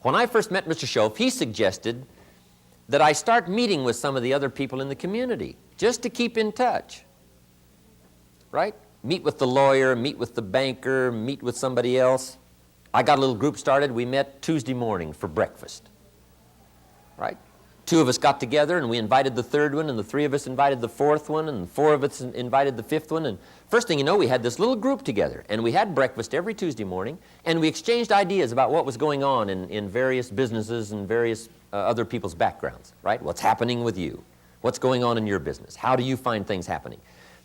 When I first met Mr. Shoaff, he suggested that I start meeting with some of the other people in the community just to keep in touch, right? Meet with the lawyer, meet with the banker, meet with somebody else. I got a little group started. We met Tuesday morning for breakfast, right? Two of us got together and we invited the third one, and the three of us invited the fourth one, and the four of us invited the fifth one. And first thing you know, we had this little group together, and we had breakfast every Tuesday morning, and we exchanged ideas about what was going on in various businesses and various other people's backgrounds, right? What's happening with you? What's going on in your business? How do you find things happening?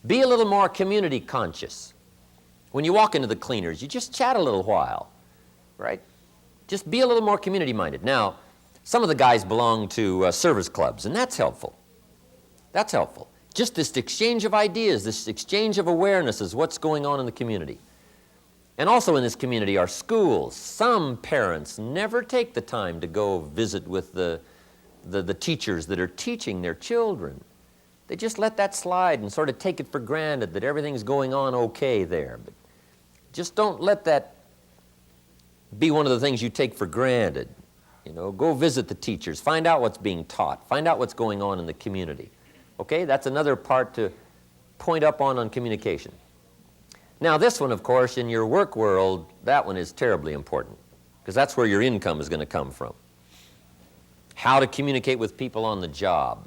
Be a little more community conscious. When you walk into the cleaners, you just chat a little while, right? Just be a little more community minded. Now, some of the guys belong to service clubs, and that's helpful. That's helpful. Just this exchange of ideas, this exchange of awarenesses, what's going on in the community. And also in this community are schools. Some parents never take the time to go visit with the teachers that are teaching their children. They just let that slide and sort of take it for granted that everything's going on okay there. But just don't let that be one of the things you take for granted. You know, go visit the teachers, find out what's being taught, find out what's going on in the community. Okay, that's another part to point up on communication. Now this one, of course, in your work world, that one is terribly important because that's where your income is going to come from. How to communicate with people on the job.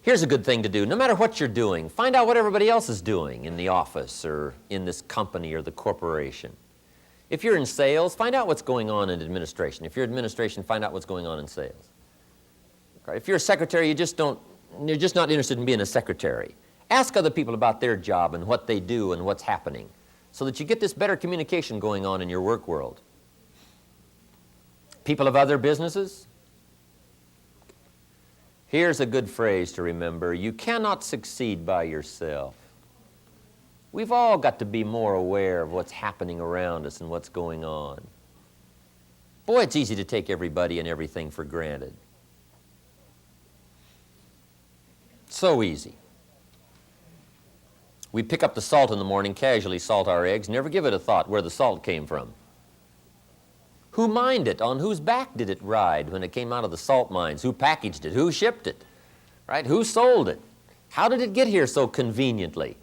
Here's a good thing to do. No matter what you're doing, find out what everybody else is doing in the office or in this company or the corporation. If you're in sales, find out what's going on in administration. If you're administration, find out what's going on in sales. Okay. If you're a secretary, you're just not interested in being a secretary. Ask other people about their job and what they do and what's happening so that you get this better communication going on in your work world. People of other businesses, here's a good phrase to remember. You cannot succeed by yourself. We've all got to be more aware of what's happening around us and what's going on. Boy, it's easy to take everybody and everything for granted. So easy. We pick up the salt in the morning, casually salt our eggs, never give it a thought where the salt came from. Who mined it? On whose back did it ride when it came out of the salt mines? Who packaged it? Who shipped it? Right? Who sold it? How did it get here so conveniently?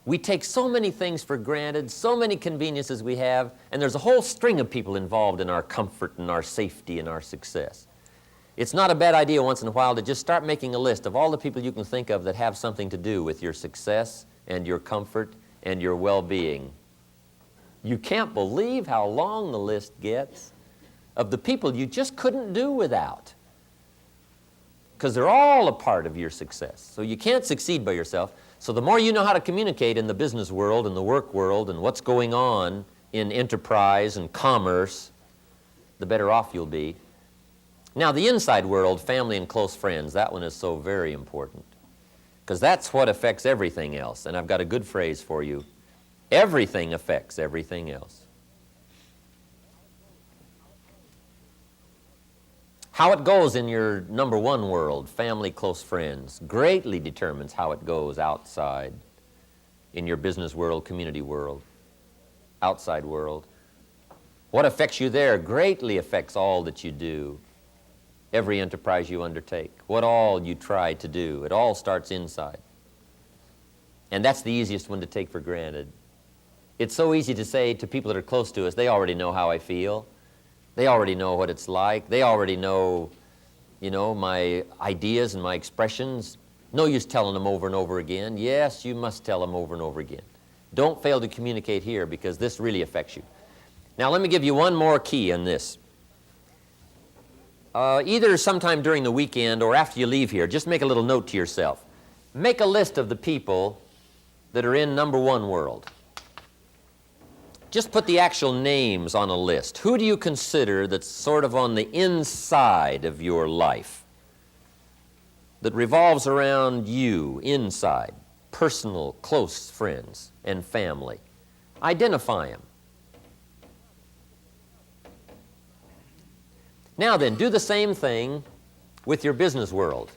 We take so many things for granted, so many conveniences we have, and there's a whole string of people involved in our comfort and our safety and our success. It's not a bad idea once in a while to just start making a list of all the people you can think of that have something to do with your success and your comfort and your well-being. You can't believe how long the list gets of the people you just couldn't do without, because they're all a part of your success. So you can't succeed by yourself. So the more you know how to communicate in the business world and the work world and what's going on in enterprise and commerce, the better off you'll be. Now the inside world, family and close friends, that one is so very important because that's what affects everything else. And I've got a good phrase for you. Everything affects everything else. How it goes in your number one world, family, close friends, greatly determines how it goes outside in your business world, community world, outside world. What affects you there greatly affects all that you do, every enterprise you undertake, what all you try to do. It all starts inside. And that's the easiest one to take for granted. It's so easy to say to people that are close to us, they already know how I feel. They already know what it's like. They already know, my ideas and my expressions. No use telling them over and over again. Yes, you must tell them over and over again. Don't fail to communicate here because this really affects you. Now let me give you one more key on this. Either sometime during the weekend or after you leave here, just make a little note to yourself. Make a list of the people that are in number one world. Just put the actual names on a list. Who do you consider that's sort of on the inside of your life, that revolves around you inside, personal, close friends and family? Identify them. Now then, do the same thing with your business world.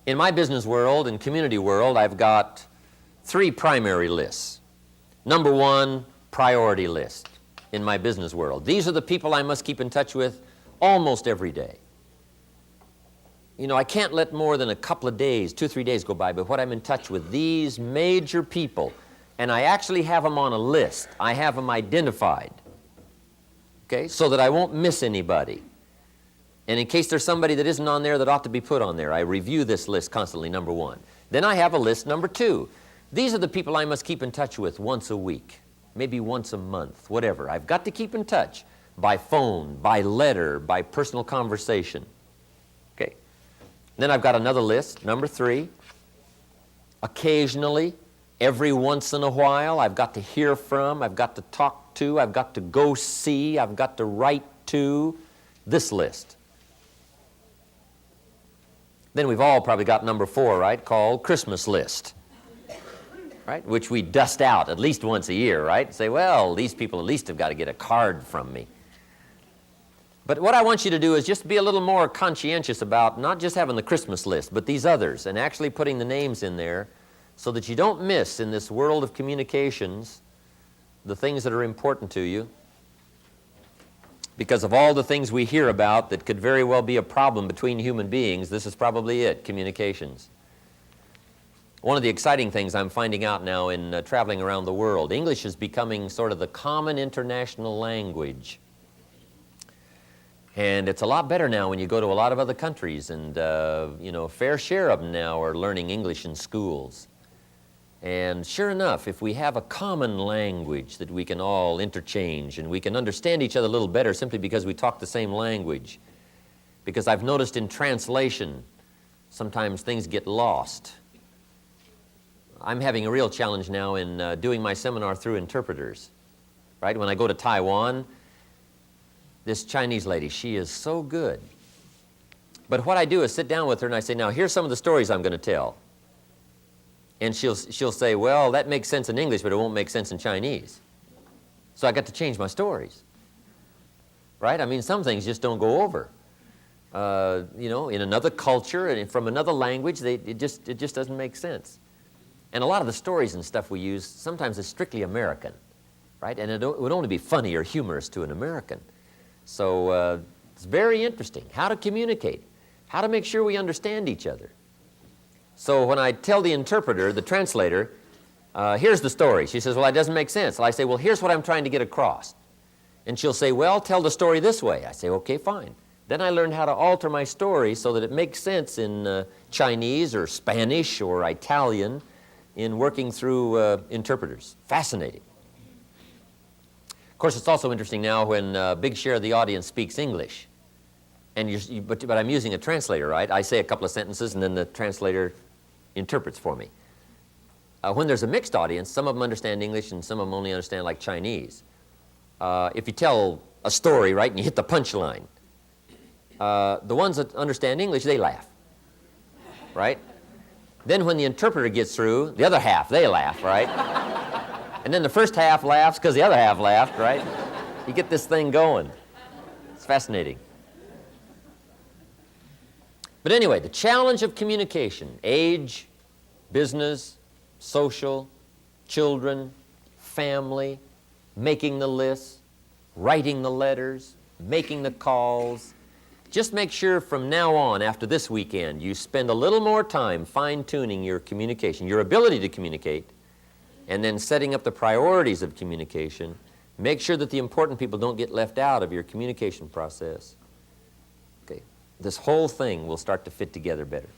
In my business world and community world, I've got 3 primary lists. Number 1, priority list. in my business world. These are the people I must keep in touch with almost every day. You know, I can't let more than a couple of days, 2 or 3 days go by, but what I'm in touch with, these major people, and I actually have them on a list. I have them identified, okay, so that I won't miss anybody. And in case there's somebody that isn't on there that ought to be put on there, I review this list constantly, number one. Then I have a list, number two. These are the people I must keep in touch with once a week, maybe once a month, whatever. I've got to keep in touch by phone, by letter, by personal conversation. Okay. Then I've got another list, number three. Occasionally, every once in a while, I've got to hear from, I've got to talk to, I've got to go see, I've got to write to, this list. Then we've all probably got number four, right, called Christmas list, right, which we dust out at least once a year, right? Say, well, these people at least have got to get a card from me. But what I want you to do is just be a little more conscientious about not just having the Christmas list, but these others, and actually putting the names in there so that you don't miss in this world of communications the things that are important to you. Because of all the things we hear about that could very well be a problem between human beings, this is probably it, communications. One of the exciting things I'm finding out now in traveling around the world, English is becoming sort of the common international language. And it's a lot better now when you go to a lot of other countries, and you know, a fair share of them now are learning English in schools. And sure enough, if we have a common language that we can all interchange and we can understand each other a little better simply because we talk the same language, because I've noticed in translation sometimes things get lost. I'm having a real challenge now in doing my seminar through interpreters, right? When I go to Taiwan, this Chinese lady, she is so good. But what I do is sit down with her and I say, now here's some of the stories I'm going to tell. And she'll say, well, that makes sense in English, but it won't make sense in Chinese. So I got to change my stories, right? I mean, some things just don't go over. You know, in another culture and from another language, it just doesn't make sense. And a lot of the stories and stuff we use, sometimes it's strictly American, right? And it would only be funny or humorous to an American. So it's very interesting how to communicate, how to make sure we understand each other. So when I tell the interpreter, the translator, here's the story. She says, well, that doesn't make sense. I say, well, here's what I'm trying to get across. And she'll say, well, tell the story this way. I say, okay, fine. Then I learned how to alter my story so that it makes sense in Chinese or Spanish or Italian in working through interpreters. Fascinating. Of course, it's also interesting now when a big share of the audience speaks English. And but I'm using a translator, right? I say a couple of sentences and then the translator interprets for me. When there's a mixed audience, some of them understand English and some of them only understand like Chinese. If you tell a story, right, and you hit the punchline, the ones that understand English, they laugh, right? Then when the interpreter gets through, the other half, they laugh, right? And then the first half laughs because the other half laughed, right? You get this thing going. It's fascinating. But anyway, the challenge of communication, age, business, social, children, family, making the lists, writing the letters, making the calls. Just make sure from now on, after this weekend, you spend a little more time fine-tuning your communication, your ability to communicate, and then setting up the priorities of communication. Make sure that the important people don't get left out of your communication process. Okay. This whole thing will start to fit together better.